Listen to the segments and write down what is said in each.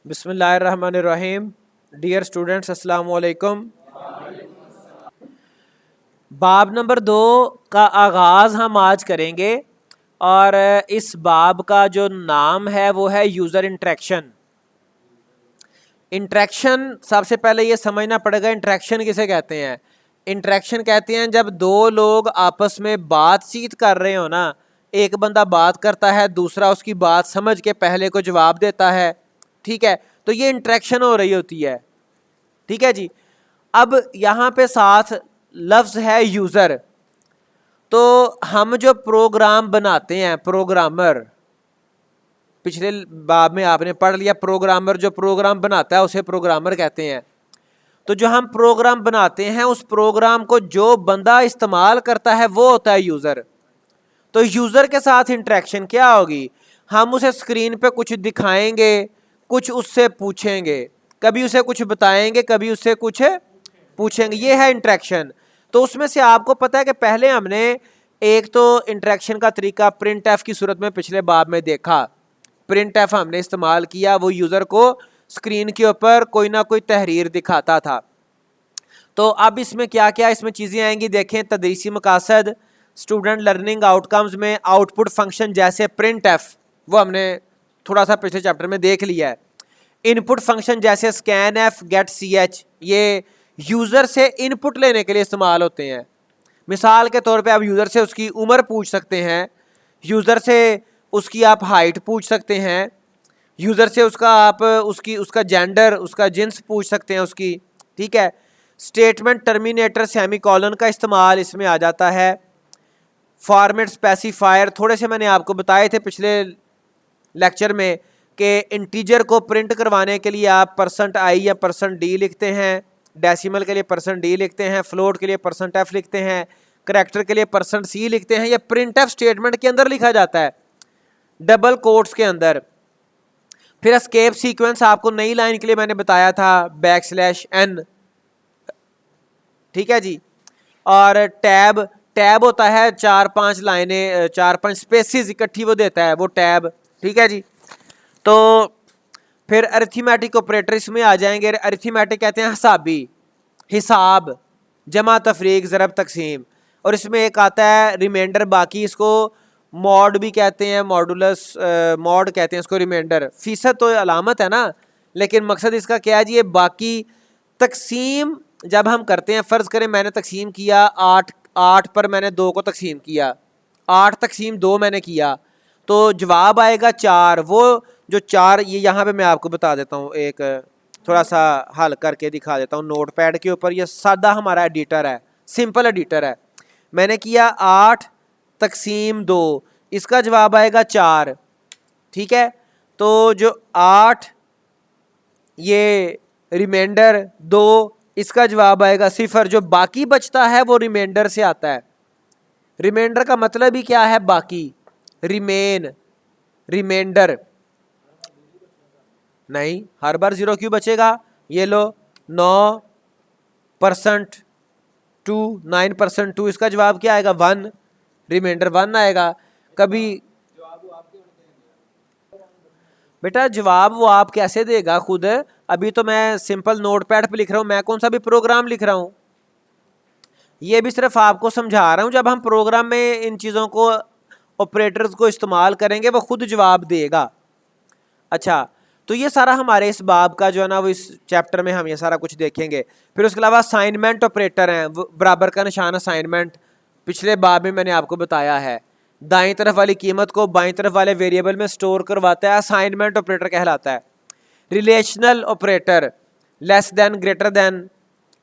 بسم اللہ الرحمن الرحیم. ڈیئر اسٹوڈنٹس السلام علیکم. باب نمبر 2 کا آغاز ہم آج کریں گے اور اس باب کا جو نام ہے وہ ہے یوزر انٹریکشن. انٹریکشن سب سے پہلے یہ سمجھنا پڑے گا انٹریکشن کسے کہتے ہیں. انٹریکشن کہتے ہیں جب دو لوگ آپس میں بات چیت کر رہے ہو نا, ایک بندہ بات کرتا ہے دوسرا اس کی بات سمجھ کے پہلے کو جواب دیتا ہے, ٹھیک ہے, تو یہ انٹریکشن ہو رہی ہوتی ہے. ٹھیک ہے جی. اب یہاں پہ ساتھ لفظ ہے یوزر. تو ہم جو پروگرام بناتے ہیں, پروگرامر, پچھلے باب میں آپ نے پڑھ لیا پروگرامر جو پروگرام بناتا ہے اسے پروگرامر کہتے ہیں. تو جو ہم پروگرام بناتے ہیں اس پروگرام کو جو بندہ استعمال کرتا ہے وہ ہوتا ہے یوزر. تو یوزر کے ساتھ انٹریکشن کیا ہوگی, ہم اسے اسکرین پہ کچھ دکھائیں گے, کچھ اس سے پوچھیں گے, کبھی اسے کچھ بتائیں گے, کبھی اس سے کچھ پوچھیں گے, یہ ہے انٹریکشن. تو اس میں سے آپ کو پتا ہے کہ پہلے ہم نے ایک تو انٹریکشن کا طریقہ پرنٹ ایف کی صورت میں پچھلے باب میں دیکھا. پرنٹ ایف ہم نے استعمال کیا, وہ یوزر کو اسکرین کے اوپر کوئی نہ کوئی تحریر دکھاتا تھا. تو اب اس میں کیا کیا اس میں چیزیں آئیں گی دیکھیں. تدریسی مقاصد, اسٹوڈنٹ لرننگ آؤٹ کمز میں آؤٹ پٹ فنکشن جیسے پرنٹ ایف, وہ ہم نے تھوڑا سا پچھلے چیپٹر میں دیکھ لیا ہے. ان پٹ فنکشن جیسے scan F, get C H, یہ یوزر سے ان پٹ لینے کے لیے استعمال ہوتے ہیں. مثال کے طور پہ آپ یوزر سے اس کی عمر پوچھ سکتے ہیں, یوزر سے اس کی آپ ہائٹ پوچھ سکتے ہیں, یوزر سے اس کا آپ اس کا جینڈر, اس کا جنس پوچھ سکتے ہیں اس کی. ٹھیک ہے. اسٹیٹمنٹ ٹرمینیٹر سیمی کولن کا استعمال اس میں آ جاتا ہے. فارمیٹ اسپیسیفائر تھوڑے سے میں نے آپ کو بتائے تھے پچھلے لیکچر میں کہ انٹیجر کو پرنٹ کروانے کے لیے آپ %i یا %d لکھتے ہیں, ڈیسیمل کے لیے %d لکھتے ہیں, فلوٹ کے لیے %f لکھتے ہیں, کریکٹر کے لیے %c لکھتے ہیں. یہ پرنٹ ایف اسٹیٹمنٹ کے اندر لکھا جاتا ہے ڈبل کوٹس کے اندر. پھر اسکیپ سیکوینس آپ کو نئی لائن کے لیے میں نے بتایا تھا \n. ٹھیک ہے جی. اور ٹیب ہوتا ہے 4-5 لائنیں, 4-5 اسپیسیز اکٹھی وہ دیتا ہے وہ ٹیب. ٹھیک ہے جی. تو پھر ارتھمیٹک آپریٹر اس میں آ جائیں گے. ارتھمیٹک کہتے ہیں حسابی, حساب, جمع تفریق ضرب تقسیم. اور اس میں ایک آتا ہے ریمائنڈر, باقی اس کو موڈ بھی کہتے ہیں, ماڈولس موڈ کہتے ہیں اس کو. ریمائنڈر فیصد تو علامت ہے نا, لیکن مقصد اس کا کیا ہے جی, یہ باقی تقسیم جب ہم کرتے ہیں, فرض کریں میں نے تقسیم کیا 8 پر, میں نے 2 کو تقسیم کیا, 8/2 میں نے کیا, تو جواب آئے گا 4. وہ جو 4 یہ یہاں پہ میں آپ کو بتا دیتا ہوں, ایک تھوڑا سا حل کر کے دکھا دیتا ہوں نوٹ پیڈ کے اوپر. یہ سادہ ہمارا ایڈیٹر ہے, سمپل ایڈیٹر ہے. میں نے کیا 8/2, اس کا جواب آئے گا 4. ٹھیک ہے. تو جو 8 یہ ریمائنڈر 2, اس کا جواب آئے گا 0. جو باقی بچتا ہے وہ ریمائنڈر سے آتا ہے. ریمائنڈر کا مطلب ہی کیا ہے, باقی, ریمائنڈر. نہیں, ہر بار 0 کیوں بچے گا, یہ لو 9%, اس کا جواب کیا آئے گا 1, ریمائنڈر 1 آئے گا. کبھی بیٹا جواب وہ آپ کیسے دے گا خود, ابھی تو میں سمپل نوٹ پیڈ پہ لکھ رہا ہوں, میں کون سا بھی پروگرام لکھ رہا ہوں, یہ بھی صرف آپ کو سمجھا رہا ہوں. جب ہم پروگرام میں ان چیزوں کو آپریٹرز کو استعمال کریں گے وہ خود جواب دے گا. اچھا, تو یہ سارا ہمارے اس باب کا جو ہے نا وہ اس چیپٹر میں ہم یہ سارا کچھ دیکھیں گے. پھر اس کے علاوہ اسائنمنٹ آپریٹر ہیں, برابر کا نشان اسائنمنٹ, پچھلے باب میں نے آپ کو بتایا ہے, دائیں طرف والی قیمت کو بائیں طرف والے ویریبل میں سٹور کرواتا ہے, اسائنمنٹ آپریٹر کہلاتا ہے. Relational operator, less than, greater than,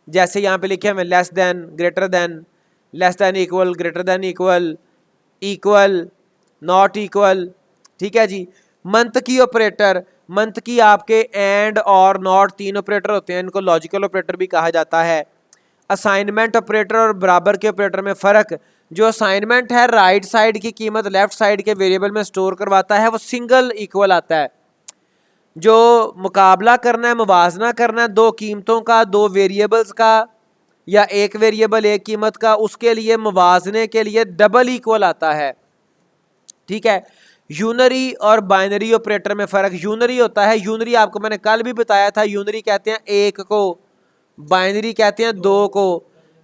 جیسے یہاں پہ لکھے ہمیں less than, greater than, less than equal, greater than equal, equal, not equal. ٹھیک ہے جی. منطقی آپریٹر, منطقی آپ کے اینڈ اور ناٹ 3 آپریٹر ہوتے ہیں, ان کو لاجیکل آپریٹر بھی کہا جاتا ہے. اسائنمنٹ آپریٹر اور برابر کے آپریٹر میں فرق, جو اسائنمنٹ ہے رائٹ سائڈ کی قیمت لیفٹ سائڈ کے ویریبل میں سٹور کرواتا ہے, وہ سنگل ایکول آتا ہے. جو مقابلہ کرنا ہے, موازنہ کرنا ہے 2 قیمتوں کا, 2 ویریبلز کا, یا ایک ویریبل ایک قیمت کا, اس کے لیے موازنے کے لیے ڈبل ایکول آتا ہے. ٹھیک ہے. یونری اور بائنری آپریٹر میں فرق. یونری ہوتا ہے, یونری آپ کو میں نے کل بھی بتایا تھا, یونری کہتے ہیں ایک کو, بائنری کہتے ہیں دو کو.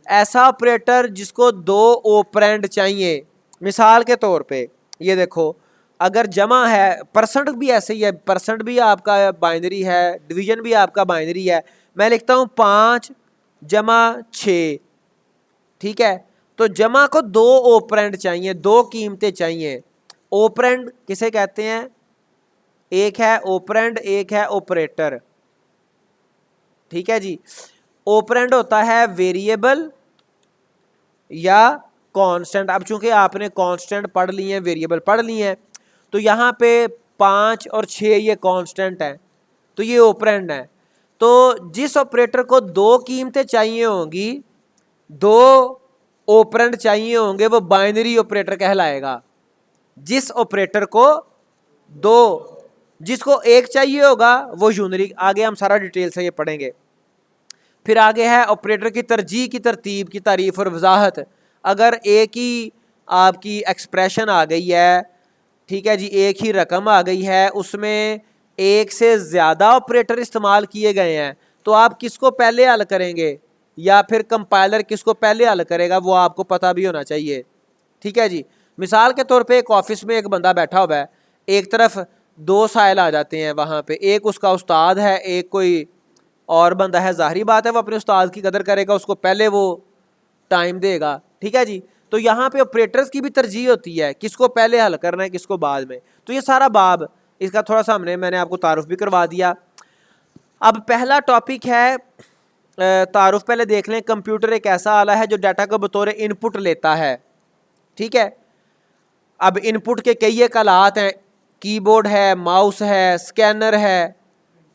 ایسا آپریٹر جس کو دو اوپرینڈ چاہیے. مثال کے طور پہ یہ دیکھو, اگر جمع ہے, پرسنٹ بھی ایسے ہی ہے, پرسنٹ بھی آپ کا بائنری ہے, ڈویژن بھی آپ کا بائنری ہے. میں لکھتا ہوں 5 جمع 6, ٹھیک ہے. تو جمع کو دو اوپرینڈ چاہیے, دو قیمتیں چاہیے. اوپرینڈ کسے کہتے ہیں؟ ایک ہے اوپرینڈ, ایک ہے اوپریٹر, ٹھیک ہے جی. اوپرینڈ ہوتا ہے ویریبل یا کانسٹنٹ. اب چونکہ آپ نے کانسٹنٹ پڑھ لی ہیں, ویریبل پڑھ لی ہیں, تو یہاں پہ 5 اور 6 یہ کانسٹنٹ ہیں, تو یہ اوپرینڈ ہے. تو جس آپریٹر کو دو قیمتیں چاہیے ہوں گی, دو اوپرینڈ چاہیے ہوں گے, وہ بائنری آپریٹر کہلائے گا. جس آپریٹر کو دو, جس کو ایک چاہیے ہوگا وہ یونری. آگے ہم سارا ڈیٹیل سے یہ پڑھیں گے. پھر آگے ہے آپریٹر کی ترجیح کی ترتیب کی تعریف اور وضاحت. اگر ایک ہی آپ کی ایکسپریشن آ گئی ہے, ٹھیک ہے جی, ایک ہی رقم آ گئی ہے, اس میں ایک سے زیادہ آپریٹر استعمال کیے گئے ہیں, تو آپ کس کو پہلے حل کریں گے, یا پھر کمپائلر کس کو پہلے حل کرے گا, وہ آپ کو پتہ بھی ہونا چاہیے, ٹھیک ہے جی. مثال کے طور پہ ایک آفس میں ایک بندہ بیٹھا ہوا ہے, ایک طرف دو سائل آ جاتے ہیں وہاں پہ, ایک اس کا استاد ہے, ایک کوئی اور بندہ ہے. ظاہری بات ہے وہ اپنے استاد کی قدر کرے گا, اس کو پہلے وہ ٹائم دے گا, ٹھیک ہے جی. تو یہاں پہ آپریٹرز کی بھی ترجیح ہوتی ہے, کس کو پہلے حل کرنا ہے, کس کو بعد میں. تو یہ سارا باب, اس کا تھوڑا سا میں نے آپ کو تعارف بھی کروا دیا. اب پہلا ٹاپک ہے تعارف, پہلے دیکھ لیں. کمپیوٹر ایک ایسا آلہ ہے جو ڈیٹا کو بطور ان پٹ لیتا ہے, ٹھیک ہے. اب ان پٹ کے کئی ایک آلات ہیں, کی بورڈ ہے, ماؤس ہے, اسکینر ہے,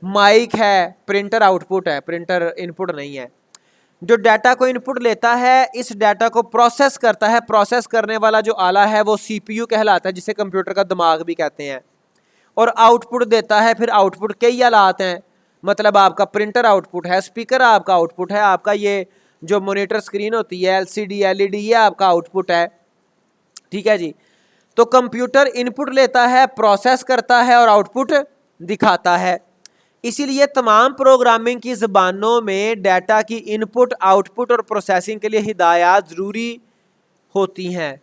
مائک ہے, پرنٹر آؤٹ پٹ ہے, پرنٹر ان پٹ نہیں ہے. جو ڈیٹا کو ان پٹ لیتا ہے, اس ڈیٹا کو پروسیس کرتا ہے. پروسیس کرنے والا جو آلہ ہے وہ سی پی یو کہلاتا ہے, جسے کمپیوٹر کا دماغ بھی کہتے ہیں. اور آؤٹ پٹ دیتا ہے. پھر آؤٹ پٹ کئی آلات ہیں, مطلب آپ کا پرنٹر آؤٹ پٹ ہے, اسپیکر آپ کا آؤٹ پٹ ہے, آپ کا یہ جو مانیٹر اسکرین ہوتی ہے, LCD LED, یہ آپ کا آؤٹ پٹ ہے, ٹھیک ہے جی. تو کمپیوٹر ان پٹ لیتا ہے, پروسیس کرتا ہے اور آؤٹ پٹ دکھاتا ہے. اسی لیے تمام پروگرامنگ کی زبانوں میں ڈیٹا کی ان پٹ, آؤٹ پٹ اور پروسیسنگ کے لیے ہدایات ضروری ہوتی ہیں.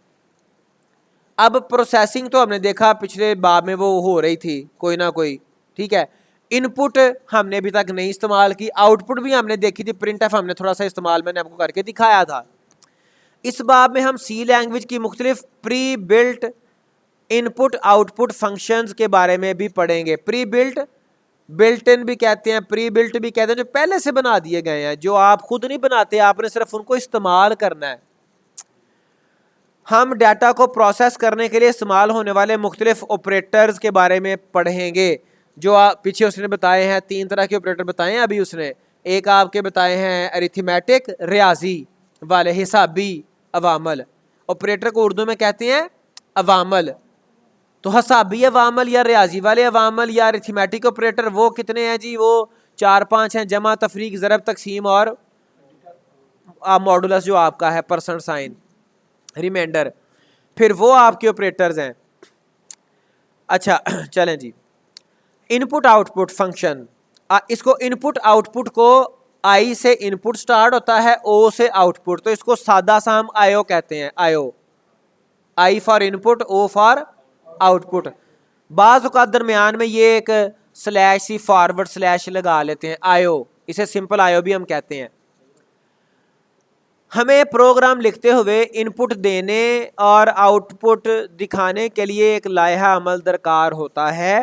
اب پروسیسنگ تو ہم نے دیکھا پچھلے باب میں وہ ہو رہی تھی کوئی نہ کوئی, ٹھیک ہے. ان پٹ ہم نے ابھی تک نہیں استعمال کی, آؤٹ پٹ بھی ہم نے دیکھی تھی, پرنٹ ایف ہم نے تھوڑا سا استعمال میں نے آپ کو کر کے دکھایا تھا. اس باب میں ہم سی لینگویج کی مختلف pre built input output functions کے بارے میں بھی پڑھیں گے. پری بلٹ, بلٹ ان بھی کہتے ہیں, پری بلٹ بھی کہتے ہیں, جو پہلے سے بنا دیے گئے ہیں, جو آپ خود نہیں بناتے, آپ نے صرف ان کو استعمال کرنا ہے. ہم ڈیٹا کو پروسیس کرنے کے لیے استعمال ہونے والے مختلف آپریٹرز کے بارے میں پڑھیں گے, جو پیچھے اس نے بتائے ہیں. 3 طرح کے آپریٹر بتائے ہیں ابھی اس نے. ایک آپ کے بتائے ہیں اریتھمیٹک, ریاضی والے, حسابی, عوامل. آپریٹر کو اردو میں کہتے ہیں عوامل. تو حسابی عوامل یا ریاضی والے عوامل یا اریتھمیٹک آپریٹر وہ کتنے ہیں جی؟ وہ 4-5 ہیں. جمع, تفریق, ضرب, تقسیم اور ماڈولس جو آپ کا ہے, پرسنٹ سائن, ریمائنڈر. پھر وہ آپ کے آپریٹرز ہیں. اچھا چلیں جی. ان پٹ آؤٹ پٹ فنکشن, اس کو ان پٹ آؤٹ پٹ کو آئی سے ان پٹ سٹارٹ ہوتا ہے, او سے آؤٹ پٹ, تو اس کو سادہ سا ہم آئیو کہتے ہیں. I O, I for input, O for output. بعض اوقات درمیان میں یہ ایک سلیش سی فارورڈ سلیش لگا لیتے ہیں, آئیو, اسے سمپل آئیو بھی ہم کہتے ہیں. ہمیں پروگرام لکھتے ہوئے ان پٹ دینے اور آؤٹ پٹ دکھانے کے لیے ایک لائحہ عمل درکار ہوتا ہے.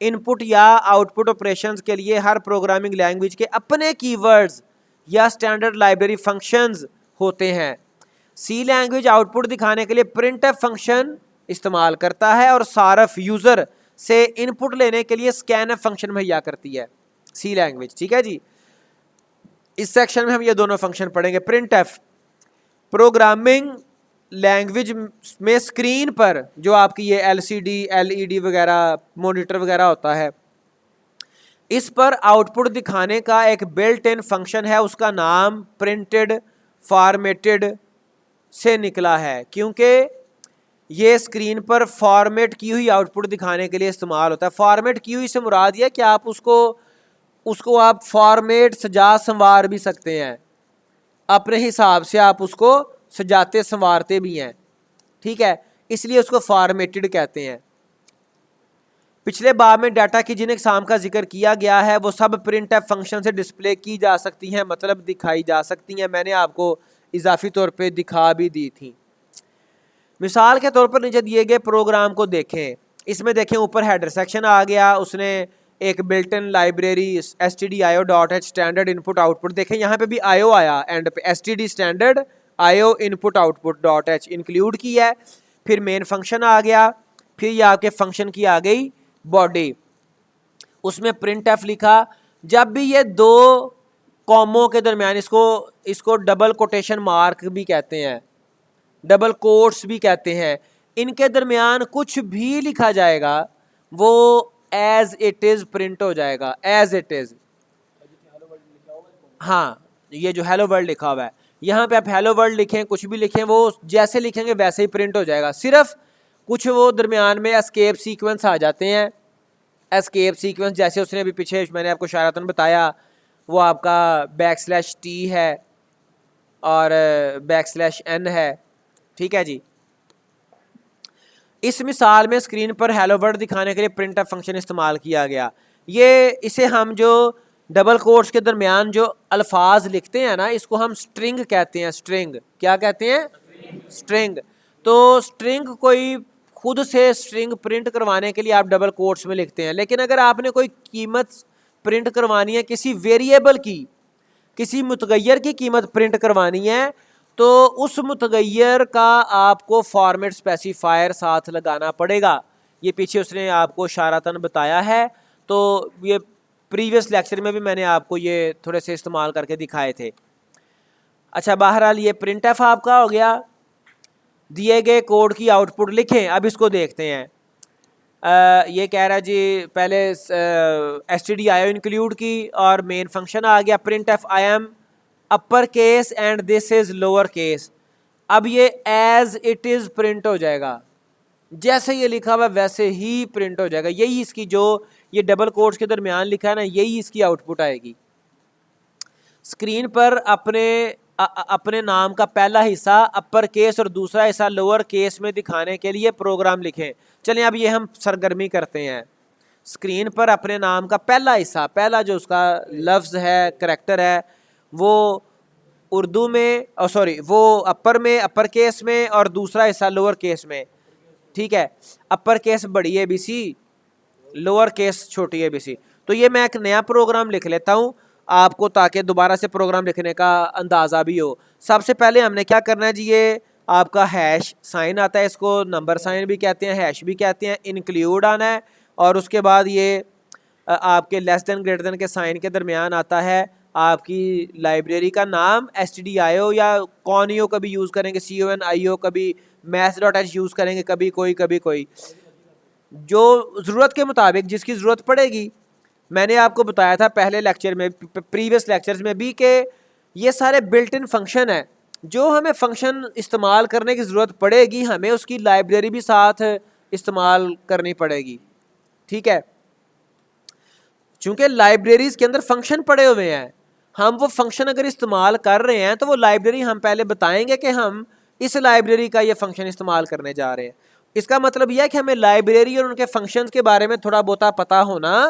ان پٹ یا آؤٹ پٹ آپریشنز کے لیے ہر پروگرامنگ لینگویج کے اپنے کی ورڈز یا اسٹینڈرڈ لائبریری فنکشنز ہوتے ہیں. سی لینگویج آؤٹ پٹ دکھانے کے لیے پرنٹ ایف فنکشن استعمال کرتا ہے, اور صارف یوزر سے ان پٹ لینے کے لیے اسکین ایف فنکشن مہیا کرتی ہے سی لینگویج, ٹھیک ہے جی. اس سیکشن میں ہم یہ دونوں فنکشن پڑھیں گے. پرنٹ ایف پروگرامنگ لینگویج میں اسکرین پر جو آپ کی یہ LCD LED وغیرہ, مانیٹر وغیرہ ہوتا ہے, اس پر آؤٹ پٹ دکھانے کا ایک بلٹ ان فنکشن ہے. اس کا نام پرنٹڈ فارمیٹڈ سے نکلا ہے, کیونکہ یہ اسکرین پر فارمیٹ کی ہوئی آؤٹ پٹ دکھانے کے لیے استعمال ہوتا ہے. فارمیٹ کی ہوئی سے مراد یہ کہ آپ اس کو آپ فارمیٹ سجا سنوار بھی سکتے ہیں, اپنے حساب سے آپ اس کو سجاتے سنوارتے بھی ہیں, ٹھیک ہے, اس لیے اس کو فارمیٹڈ کہتے ہیں. پچھلے باب میں ڈیٹا کی جن اقسام کا ذکر کیا گیا ہے وہ سب پرنٹ ایف فنکشن سے ڈسپلے کی جا سکتی ہیں, مطلب دکھائی جا سکتی ہیں. میں نے آپ کو اضافی طور پہ دکھا بھی دی تھی. مثال کے طور پر نیچے دیے گئے پروگرام کو دیکھیں. اس میں دیکھیں اوپر ہیڈر سیکشن آ گیا, اس نے ایک built in library stdio.h standard in put out put, دیکھیں یہاں پہ بھی آئی او آیا اینڈ پہ std standard I O input output dot H include کی ہے. پھر مین فنکشن آ گیا, پھر یہ آپ کے فنکشن کی آ گئی باڈی, اس میں پرنٹ ایف لکھا. جب بھی یہ دو کاموں کے درمیان, اس کو ڈبل کوٹیشن مارک بھی کہتے ہیں, ڈبل کوٹس بھی کہتے ہیں, ان کے درمیان کچھ بھی لکھا جائے گا وہ ایز اٹ از پرنٹ ہو جائے گا, ایز اٹ از. ہاں یہ جو ہیلو ورلڈ لکھا ہوا ہے یہاں پہ آپ ہیلو ورلڈ لکھیں, کچھ بھی لکھیں, وہ جیسے لکھیں گے ویسے ہی پرنٹ ہو جائے گا. صرف کچھ وہ درمیان میں اسکیپ سیکوینس آ جاتے ہیں. اسکیپ سیکوینس جیسے اس نے ابھی پیچھے میں نے آپ کو اشارتاً بتایا, وہ آپ کا \t ہے اور \n ہے, ٹھیک ہے جی. اس مثال میں اسکرین پر ہیلو ورلڈ دکھانے کے لیے پرنٹ ایف فنکشن استعمال کیا گیا. اسے ہم جو ڈبل کوٹس کے درمیان جو الفاظ لکھتے ہیں نا, اس کو ہم اسٹرنگ کہتے ہیں. اسٹرنگ کیا کہتے ہیں؟ اسٹرنگ. تو اسٹرنگ کوئی خود سے اسٹرنگ پرنٹ کروانے کے لیے آپ ڈبل کوٹس میں لکھتے ہیں, لیکن اگر آپ نے کوئی قیمت پرنٹ کروانی ہے کسی ویریبل کی, کسی متغیر کی قیمت پرنٹ کروانی ہے, تو اس متغیر کا آپ کو فارمیٹ اسپیسیفائر ساتھ لگانا پڑے گا. یہ پیچھے اس نے آپ کو اشارتاً بتایا ہے, تو یہ پریویس لیکچر میں بھی میں نے آپ کو یہ تھوڑے سے استعمال کر کے دکھائے تھے. اچھا بہرحال یہ پرنٹ ایف آپ کا ہو گیا. دیے گئے کوڈ کی آؤٹ پٹ لکھیں. اب اس کو دیکھتے ہیں. یہ کہہ رہا ہے جی پہلے stdio انکلوڈ کی اور مین فنکشن آ گیا print F I am upper case and this is lower case. اب یہ ایز اٹ از پرنٹ ہو جائے گا, جیسے یہ لکھا ہوا ویسے ہی پرنٹ ہو جائے گا. یہی اس کی جو یہ ڈبل کوٹس کے درمیان لکھا ہے نا, یہی اس کی آؤٹ پٹ آئے گی. اسکرین پر اپنے نام کا پہلا حصہ اپر کیس اور دوسرا حصہ لوور کیس میں دکھانے کے لیے پروگرام لکھیں. چلیں اب یہ ہم سرگرمی کرتے ہیں. اسکرین پر اپنے نام کا پہلا حصہ, پہلا جو اس کا لفظ ہے, کریکٹر ہے, وہ اردو میں وہ اپر میں, اپر کیس میں, اور دوسرا حصہ لوور کیس میں, ٹھیک ہے. اپر کیس بڑی ہے BC, لوور کیس چھوٹی ہے BC. تو یہ میں ایک نیا پروگرام لکھ لیتا ہوں آپ کو, تاکہ دوبارہ سے پروگرام لکھنے کا اندازہ بھی ہو. سب سے پہلے ہم نے کیا کرنا ہے جی, یہ آپ کا ہیش سائن آتا ہے, اس کو نمبر سائن بھی کہتے ہیں, ہیش بھی کہتے ہیں. انکلیوڈ آنا ہے, اور اس کے بعد یہ آپ کے لیس دین گریٹر دین کے سائن کے درمیان آتا ہے آپ کی لائبریری کا نام stdio, یا conio کبھی یوز کریں گے, conio کبھی maths.h یوز کریں گے, کبھی کوئی جو ضرورت کے مطابق جس کی ضرورت پڑے گی. میں نے آپ کو بتایا تھا پہلے لیکچر میں, پریویس لیکچرز میں بھی, کہ یہ سارے بلٹ ان فنکشن ہیں. جو ہمیں فنکشن استعمال کرنے کی ضرورت پڑے گی ہمیں اس کی لائبریری بھی ساتھ استعمال کرنی پڑے گی, ٹھیک ہے. چونکہ لائبریریز کے اندر فنکشن پڑے ہوئے ہیں, ہم وہ فنکشن اگر استعمال کر رہے ہیں تو وہ لائبریری ہم پہلے بتائیں گے کہ ہم اس لائبریری کا یہ فنکشن استعمال کرنے جا رہے ہیں. اس کا مطلب یہ ہے کہ ہمیں لائبریری اور ان کے فنکشنز کے بارے میں تھوڑا بہت پتہ ہونا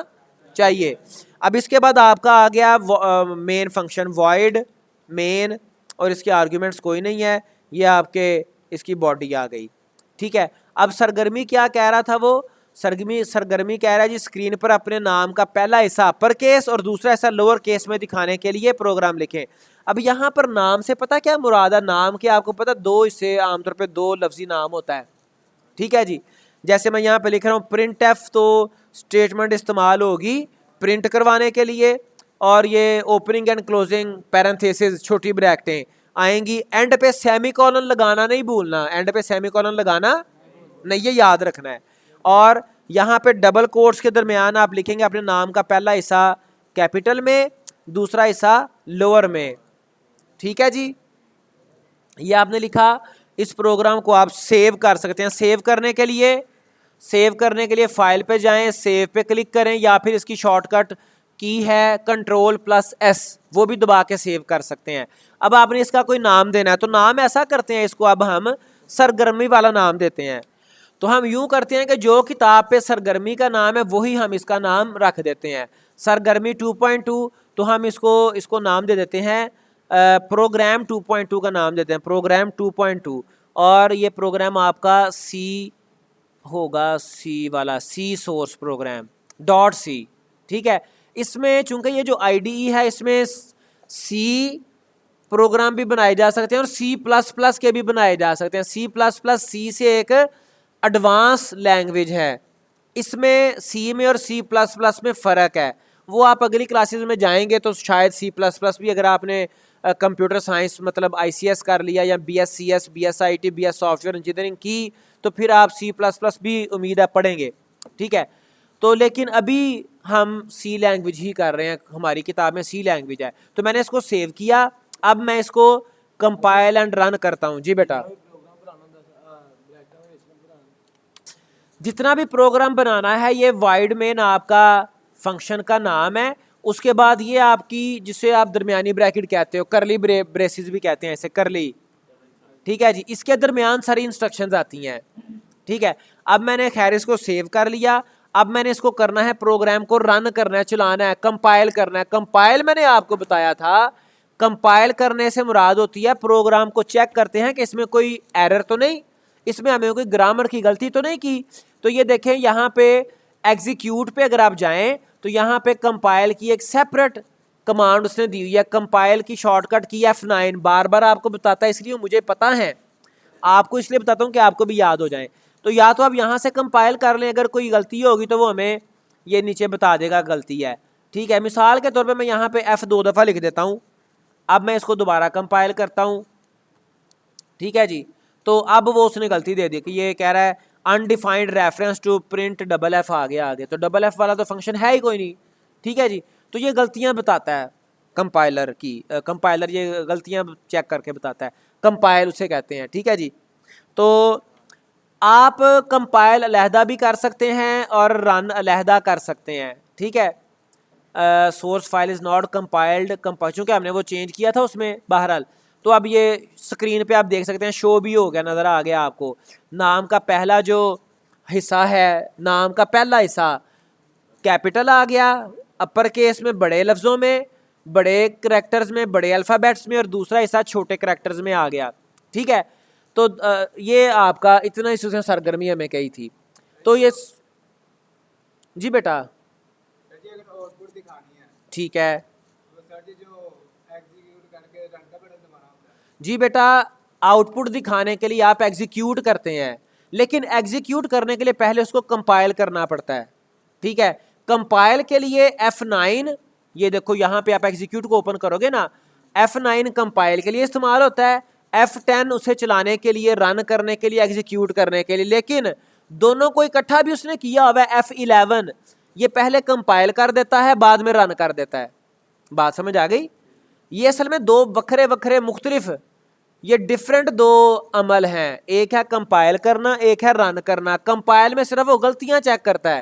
چاہیے. اب اس کے بعد آپ کا آ گیا مین فنکشن, void main, اور اس کے آرگیومنٹس کوئی نہیں ہے, یہ آپ کے اس کی باڈی آ گئی, ٹھیک ہے. اب سرگرمی کیا کہہ رہا تھا, وہ سرگرمی کہہ رہا ہے جی اسکرین پر اپنے نام کا پہلا حصہ اپر کیس اور دوسرا حصہ لوور کیس میں دکھانے کے لیے پروگرام لکھیں. اب یہاں پر نام سے پتہ کیا مراد ہے؟ نام کے آپ کو پتہ دو حصے, عام طور پہ دو لفظی نام ہوتا ہے, ٹھیک ہے جی. جیسے میں یہاں پہ لکھ رہا ہوں پرنٹ ایف, تو اسٹیٹمنٹ استعمال ہوگی پرنٹ کروانے کے لیے, اور یہ اوپننگ اینڈ کلوزنگ پیرنتھیسز چھوٹی بریکٹیں آئیں گی. اینڈ پہ سیمی کولن لگانا نہیں بھولنا, اینڈ پہ سیمی کولن لگانا نہیں, یہ یاد رکھنا ہے. اور یہاں پہ ڈبل کوٹس کے درمیان آپ لکھیں گے اپنے نام کا پہلا حصہ کیپٹل میں, دوسرا حصہ لوور میں, ٹھیک ہے جی. یہ آپ نے لکھا. اس پروگرام کو آپ سیو کر سکتے ہیں. سیو کرنے کے لیے فائل پہ جائیں, سیو پہ کلک کریں, یا پھر اس کی شارٹ کٹ کی ہے Ctrl+S, وہ بھی دبا کے سیو کر سکتے ہیں. اب آپ نے اس کا کوئی نام دینا ہے تو نام ایسا کرتے ہیں اس کو, اب ہم سرگرمی والا نام دیتے ہیں. تو ہم یوں کرتے ہیں کہ جو کتاب پہ سرگرمی کا نام ہے وہی ہم اس کا نام رکھ دیتے ہیں. سرگرمی 2.2, تو ہم اس کو نام دے دیتے ہیں پروگرام 2.2 کا نام دیتے ہیں, پروگرام 2.2. اور یہ پروگرام آپ کا سی ہوگا, سی والا, سی سورس پروگرام .c. ٹھیک ہے, اس میں چونکہ یہ جو IDE ہے اس میں سی پروگرام بھی بنائے جا سکتے ہیں اور C++ کے بھی بنائے جا سکتے ہیں. C++ سے ایک ایڈوانس لینگویج ہے. اس میں C میں اور C++ میں فرق ہے, وہ آپ اگلی کلاسز میں جائیں گے تو شاید C++ بھی, اگر آپ نے کمپیوٹر سائنس مطلب ICS کر لیا یا BScs, BSIT, BS soft ware engineering کی, تو پھر آپ C++ بھی امید ہے پڑھیں گے. ٹھیک ہے, تو لیکن ابھی ہم سی لینگویج ہی کر رہے ہیں, ہماری کتاب میں سی لینگویج ہے. تو میں نے اس کو سیو کیا, اب میں اس کو کمپائل اینڈ رن کرتا ہوں. جی بیٹا, جتنا بھی پروگرام بنانا ہے یہ وائڈ مین آپ کا فنکشن کا نام ہے. اس کے بعد یہ آپ کی, جسے آپ درمیانی بریکٹ کہتے ہو, کرلی بریسز بھی کہتے ہیں اسے, کرلی. ٹھیک ہے جی, اس کے درمیان ساری انسٹرکشنز آتی ہیں. ٹھیک ہے, اب میں نے خیر اس کو سیو کر لیا. اب میں نے اس کو کرنا ہے, پروگرام کو رن کرنا ہے, چلانا ہے, کمپائل کرنا ہے. کمپائل میں نے آپ کو بتایا تھا, کمپائل کرنے سے مراد ہوتی ہے پروگرام کو چیک کرتے ہیں کہ اس میں کوئی ایرر تو نہیں, اس میں ہمیں کوئی گرامر کی غلطی تو نہیں کی. تو یہ دیکھیں یہاں پہ ایگزیکیوٹ پہ اگر آپ جائیں تو یہاں پہ کمپائل کی ایک سیپریٹ کمانڈ اس نے دی ہوئی ہے. کمپائل کی شارٹ کٹ کی F9, بار بار آپ کو بتاتا ہے اس لیے مجھے پتا ہے, آپ کو اس لیے بتاتا ہوں کہ آپ کو بھی یاد ہو جائیں. تو یا تو آپ یہاں سے کمپائل کر لیں, اگر کوئی غلطی ہوگی تو وہ ہمیں یہ نیچے بتا دے گا غلطی ہے. ٹھیک ہے, مثال کے طور پہ میں یہاں پہ F 2 دفعہ لکھ دیتا ہوں. اب میں اس کو دوبارہ کمپائل کرتا ہوں. ٹھیک ہے جی, تو اب وہ اس نے غلطی دے دی کہ یہ کہہ رہا ہے undefined reference to print double F آ گیا آگے, تو ڈبل ایف والا تو فنکشن ہے ہی کوئی نہیں. ٹھیک ہے جی, تو یہ غلطیاں بتاتا ہے کمپائلر کی, کمپائلر یہ غلطیاں چیک کر کے بتاتا ہے, کمپائل اسے کہتے ہیں. ٹھیک ہے جی, تو آپ کمپائل علیحدہ بھی کر سکتے ہیں اور رن علیحدہ کر سکتے ہیں. ٹھیک ہے, source file is not compiled, چونکہ ہم نے وہ چینج کیا تھا اس میں بہرحال. تو اب یہ اسکرین پہ آپ دیکھ سکتے ہیں, شو بھی ہو گیا, نظر آ گیا آپ کو. نام کا پہلا جو حصہ ہے, نام کا پہلا حصہ کیپٹل آ گیا, اپر کیس میں, بڑے لفظوں میں, بڑے کریکٹرز میں, بڑے الفابیٹس میں, اور دوسرا حصہ چھوٹے کریکٹرز میں آ گیا. ٹھیک ہے, تو یہ آپ کا اتنا اس سے سرگرمی ہمیں کہی تھی. تو یہ جی بیٹا, ٹھیک ہے جی بیٹا, آؤٹ پٹ دکھانے کے لیے آپ ایگزیکیوٹ کرتے ہیں, لیکن ایگزیکیوٹ کرنے کے لیے پہلے اس کو کمپائل کرنا پڑتا ہے. ٹھیک ہے, کمپائل کے لیے F9, یہ دیکھو یہاں پہ آپ ایگزیکیوٹ کو اوپن کرو گے نا, F9 کمپائل کے لیے استعمال ہوتا ہے, F10 اسے چلانے کے لیے, رن کرنے کے لیے, ایگزیکیوٹ کرنے کے لیے. لیکن دونوں کو اکٹھا بھی اس نے کیا ہوا ہے, F11 یہ پہلے کمپائل کر دیتا ہے, بعد میں رن کر دیتا ہے. بات سمجھ آ گئی؟ یہ اصل میں دو وکھرے مختلف, یہ ڈفرینٹ دو عمل ہیں, ایک ہے کمپائل کرنا, ایک ہے رن کرنا. کمپائل میں صرف وہ غلطیاں چیک کرتا ہے,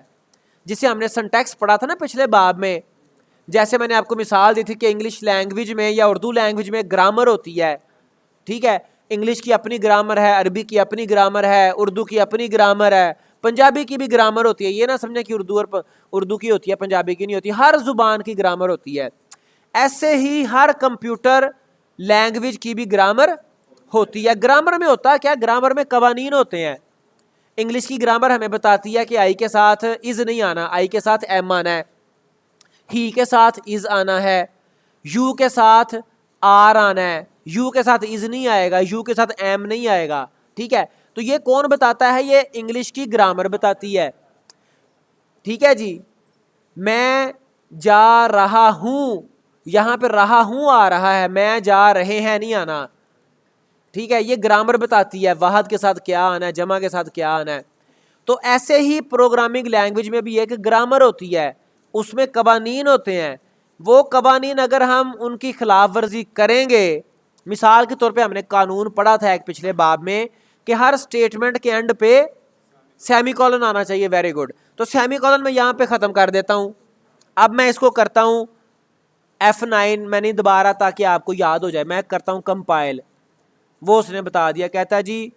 جسے ہم نے سنٹیکس پڑھا تھا نا پچھلے باب میں. جیسے میں نے آپ کو مثال دی تھی کہ انگلش لینگویج میں یا اردو لینگویج میں گرامر ہوتی ہے. ٹھیک ہے, انگلش کی اپنی گرامر ہے, عربی کی اپنی گرامر ہے, اردو کی اپنی گرامر ہے, پنجابی کی بھی گرامر ہوتی ہے. یہ نہ سمجھیں کہ اردو کی ہوتی ہے, پنجابی کی نہیں ہوتی. ہر زبان کی گرامر ہوتی ہے. ایسے ہی ہر کمپیوٹر لینگویج کی بھی گرامر ہوتی ہے. گرامر میں ہوتا ہے کیا, گرامر میں قوانین ہوتے ہیں. انگلش کی گرامر ہمیں بتاتی ہے کہ آئی کے ساتھ از نہیں آنا, آئی کے ساتھ ایم آنا ہے, ہی کے ساتھ از آنا ہے, یو کے ساتھ آر آنا ہے, یو کے ساتھ از نہیں آئے گا, یو کے ساتھ ایم نہیں آئے گا. ٹھیک ہے, تو یہ کون بتاتا ہے, یہ انگلش کی گرامر بتاتی ہے. ٹھیک ہے جی, میں جا رہا ہوں, یہاں پہ رہا ہوں آ رہا ہے, میں جا رہے ہیں نہیں آنا. ٹھیک ہے, یہ گرامر بتاتی ہے واحد کے ساتھ کیا آنا ہے, جمع کے ساتھ کیا آنا ہے. تو ایسے ہی پروگرامنگ لینگویج میں بھی ایک گرامر ہوتی ہے, اس میں قوانین ہوتے ہیں. وہ قوانین اگر ہم ان کی خلاف ورزی کریں گے مثال کے طور پہ ہم نے قانون پڑھا تھا ایک پچھلے باب میں کہ ہر اسٹیٹمنٹ کے اینڈ پہ سیمی کولن آنا چاہیے. Very good. تو سیمی کولن میں یہاں پہ ختم کر دیتا ہوں. اب میں اس کو کرتا ہوں F9 میں نہیں دوبارہ تاکہ آپ کو یاد ہو جائے, میں کرتا ہوں کمپائل. وہ اس نے بتا دیا, کہتا ہے جی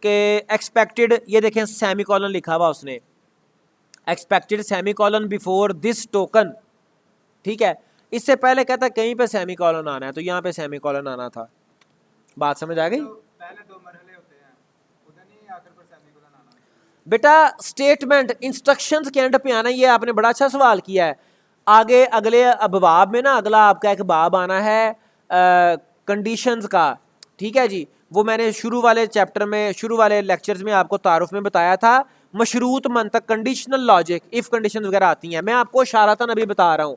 کہ ایکسپیکٹڈ, یہ دیکھیں سیمی کولن لکھا ہوا اس نے, expected semi colon before this token. ٹھیک ہے, اس سے پہلے کہتا ہے کہیں پہ سیمی کولن آنا ہے, تو یہاں پہ سیمی کولن آنا تھا. بات سمجھ آ گئی؟ بیٹا اسٹیٹمنٹ انسٹرکشنز کے اینڈ پہ آنا, یہ آپ نے بڑا اچھا سوال کیا ہے. آگے اگلے ابواب میں نا اگلا آپ کا ایک باب آنا ہے کنڈیشنز کا. ٹھیک ہے جی, وہ میں نے شروع والے چیپٹر میں, شروع والے لیکچرز میں آپ کو تعارف میں بتایا تھا. مشروط منطق, کنڈیشنل لاجک, اف کنڈیشن وغیرہ آتی ہیں. میں آپ کو اشارتاً ابھی بتا رہا ہوں.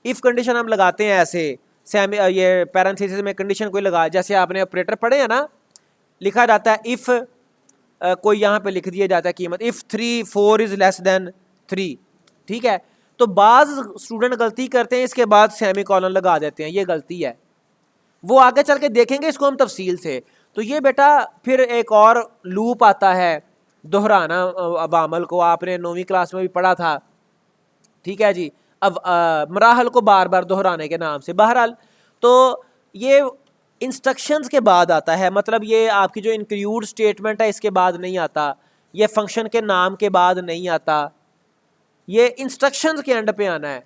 اف کنڈیشن ہم لگاتے ہیں ایسے, یہ پیرنتھیسس میں کنڈیشن کوئی لگا, جیسے آپ نے آپریٹر پڑھے ہیں نا, لکھا جاتا ہے اف کوئی یہاں پہ لکھ دیا جاتا ہے قیمت اف 3 4 از لیس دین 3. ٹھیک ہے, تو بعض اسٹوڈنٹ غلطی کرتے ہیں, اس کے بعد سیمی کولن لگا دیتے ہیں, یہ غلطی ہے. وہ آگے چل کے دیکھیں گے اس کو ہم تفصیل سے. تو یہ بیٹا پھر ایک اور لوپ آتا ہے, دہرانا عوامل کو, آپ نے 9ویں کلاس میں بھی پڑھا تھا. ٹھیک ہے جی, اب مراحل کو بار بار دہرانے کے نام سے. بہرحال تو یہ انسٹرکشنز کے بعد آتا ہے, مطلب یہ آپ کی جو انکلیوڈ اسٹیٹمنٹ ہے اس کے بعد نہیں آتا, یہ فنکشن کے نام کے بعد نہیں آتا, یہ انسٹرکشنز کے اینڈ پہ آنا ہے,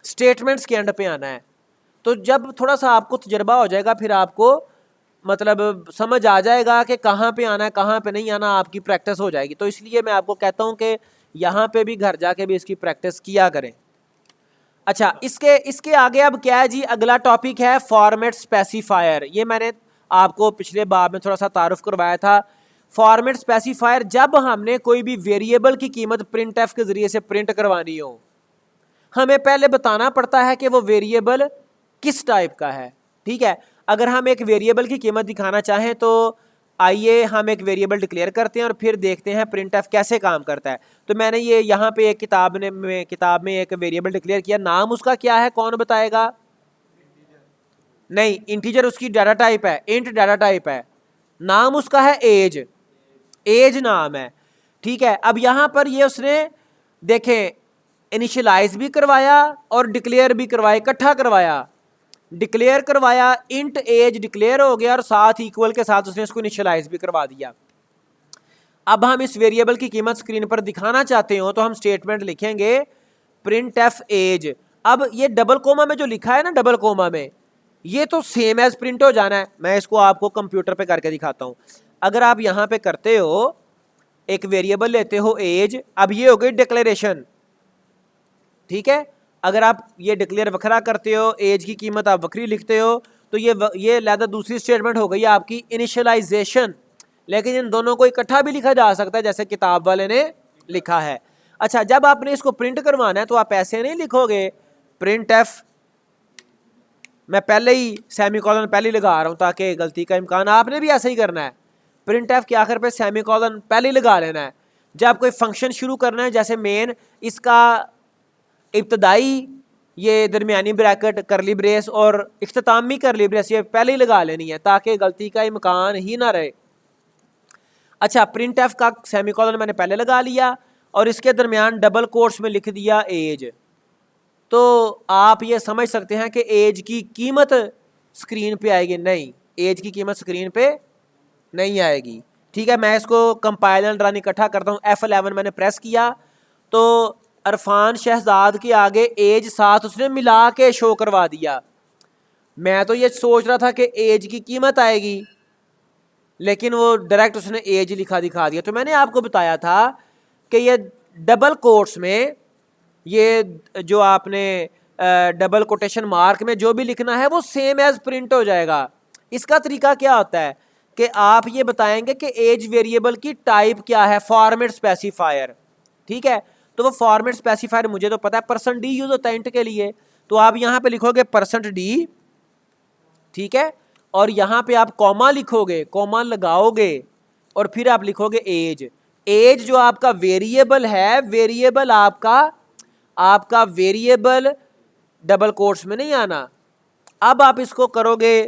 اسٹیٹمنٹس کے اینڈ پہ آنا ہے. تو جب تھوڑا سا آپ کو تجربہ ہو جائے گا, پھر آپ کو مطلب سمجھ آ جائے گا کہ کہاں پہ آنا ہے کہاں پہ نہیں آنا, آپ کی پریکٹس ہو جائے گی. تو اس لیے میں آپ کو کہتا ہوں کہ یہاں پہ بھی گھر جا کے بھی اس کی پریکٹس کیا کریں. اچھا, اس کے آگے اب کیا ہے جی, اگلا ٹاپک ہے فارمیٹ اسپیسیفائر. یہ میں نے آپ کو پچھلے باب میں تھوڑا سا تعارف کروایا تھا. فارمیٹ اسپیسیفائر, جب ہم نے کوئی بھی ویریبل کی قیمت پرنٹ ایف کے ذریعے سے پرنٹ کروانی ہو, ہمیں پہلے بتانا پڑتا ہے کہ وہ ویریبل کس ٹائپ کا ہے. ٹھیک ہے, اگر ہم ایک ویریبل کی قیمت دکھانا چاہیں تو آئیے ہم ایک ویریبل ڈکلیئر کرتے ہیں اور پھر دیکھتے ہیں پرنٹ ایف کیسے کام کرتا ہے. تو میں نے یہ یہاں پہ ایک کتاب میں ایک ویریبل ڈکلیئر کیا. نام اس کا کیا ہے, کون بتائے گا؟ نہیں, انٹیجر اس کی ڈیٹا ٹائپ ہے, انٹ ڈیٹا ٹائپ ہے. نام اس کا ہے ایج, ایج نام ہے. ٹھیک ہے, اب یہاں پر یہ اس نے دیکھیں انیشلائز بھی کروایا اور ڈکلیئر بھی کروایا, اکٹھا کروایا. ڈکلیئر کروایا, انٹ ایج ڈکلیئر ہو گیا اور ساتھ ایکول کے ساتھ اس نے اس کو انیشلائز بھی کروا دیا. اب ہم اس ویریبل کی قیمت اسکرین پر دکھانا چاہتے ہوں تو ہم اسٹیٹمنٹ لکھیں گے پرنٹ ایف ایج. اب یہ ڈبل کوما میں جو لکھا ہے نا, ڈبل کوما میں, یہ تو سیم ایز پرنٹ ہو جانا ہے. میں اس کو آپ کو کمپیوٹر پہ کر کے دکھاتا ہوں. اگر آپ یہاں پہ کرتے ہو, ایک ویریبل لیتے ہو ایج, اب یہ ہو گئی ڈکلیریشن. ٹھیک ہے, اگر آپ یہ ڈکلیئر وکھرا کرتے ہو, ایج کی قیمت آپ وکری لکھتے ہو, تو یہ لہذا دوسری اسٹیٹمنٹ ہو گئی آپ کی انیشلائزیشن. لیکن ان دونوں کو اکٹھا بھی لکھا جا سکتا ہے جیسے کتاب والے نے لکھا ہے. اچھا, جب آپ نے اس کو پرنٹ کروانا ہے تو آپ ایسے نہیں لکھو گے پرنٹ ایف, میں پہلے ہی سیمی کولن پہلے لگا رہا ہوں تاکہ غلطی کا امکان, آپ نے بھی ایسا ہی کرنا ہے. پرنٹ ایف کے آخر پہ سیمی کولن پہلے ہی لگا لینا ہے. جب کوئی فنکشن شروع کرنا ہے جیسے مین, اس کا ابتدائی یہ درمیانی بریکٹ کرلی بریس اور اختتامی کرلی بریس یہ پہلے ہی لگا لینی ہے تاکہ غلطی کا امکان ہی نہ رہے. اچھا, پرنٹ ایف کا سیمی کولن میں نے پہلے لگا لیا اور اس کے درمیان ڈبل کوٹس میں لکھ دیا ایج. تو آپ یہ سمجھ سکتے ہیں کہ ایج کی قیمت اسکرین پہ آئے گی. نہیں, ایج کی قیمت اسکرین پہ نہیں آئے گی. ٹھیک ہے, میں اس کو کمپائل اینڈ رن اکٹھا کرتا ہوں. F11 میں نے پریس کیا تو عرفان شہزاد کے آگے ایج ساتھ اس نے ملا کے شو کروا دیا. میں تو یہ سوچ رہا تھا کہ ایج کی قیمت آئے گی, لیکن وہ ڈائریکٹ اس نے ایج لکھا دکھا دیا. تو میں نے آپ کو بتایا تھا کہ یہ ڈبل کوٹس میں, یہ جو آپ نے ڈبل کوٹیشن مارک میں جو بھی لکھنا ہے وہ سیم ایز پرنٹ ہو جائے گا. اس کا طریقہ کیا ہوتا ہے کہ آپ یہ بتائیں گے کہ ایج ویریبل کی ٹائپ کیا ہے, فارمیٹ اسپیسیفائر. ٹھیک ہے, تو وہ فارمیٹ اسپیسیفائر مجھے تو پتا ہے %d یوز ہوتا ہے انٹ کے لیے, تو آپ یہاں پہ لکھو گے %d. ٹھیک ہے, اور یہاں پہ آپ کوما لکھو گے, کوما لگاؤ گے اور پھر آپ لکھو گے ایج. ایج جو آپ کا ویریبل ہے, ویریبل آپ کا ویریبل ڈبل کوٹس میں نہیں آنا. اب آپ اس کو کرو گے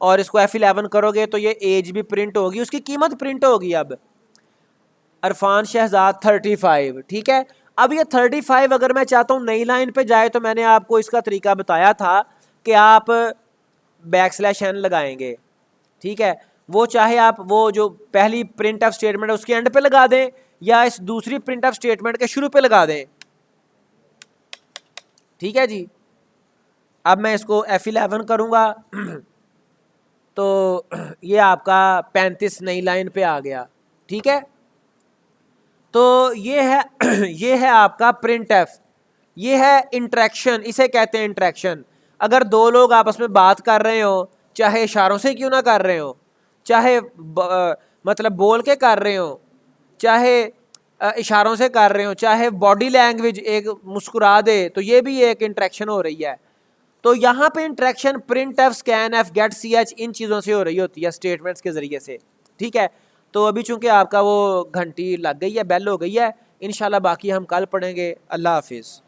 اور اس کو F11 کرو گے تو یہ ایج بھی پرنٹ ہوگی, اس کی قیمت پرنٹ ہوگی. اب عرفان شہزاد 35, ٹھیک ہے. اب یہ 35 اگر میں چاہتا ہوں نئی لائن پہ جائے تو میں نے آپ کو اس کا طریقہ بتایا تھا کہ آپ \n لگائیں گے, ٹھیک ہے. وہ چاہے آپ وہ جو پہلی پرنٹ آف اسٹیٹمنٹ ہے اس کے اینڈ پہ لگا دیں یا اس دوسری پرنٹ آف اسٹیٹمنٹ کے شروع پہ لگا دیں, ٹھیک ہے جی. اب میں اس کو F11 کروں گا تو یہ آپ کا 35 نئی لائن پہ آ گیا, ٹھیک ہے. تو یہ ہے آپ کا پرنٹ ایف, یہ ہے انٹریکشن, اسے کہتے ہیں انٹریکشن. اگر دو لوگ آپس میں بات کر رہے ہوں, چاہے اشاروں سے کیوں نہ کر رہے ہوں, چاہے مطلب بول کے کر رہے ہوں, چاہے اشاروں سے کر رہے ہوں, چاہے باڈی لینگویج ایک مسکرا دے, تو یہ بھی ایک انٹریکشن ہو رہی ہے. تو یہاں پہ interaction print F, scan F, get C H ان چیزوں سے ہو رہی ہوتی ہے, اسٹیٹمنٹس کے ذریعے سے, ٹھیک ہے. تو ابھی چونکہ آپ کا وہ گھنٹی لگ گئی ہے, بیل ہو گئی ہے, انشاءاللہ باقی ہم کل پڑھیں گے. اللہ حافظ.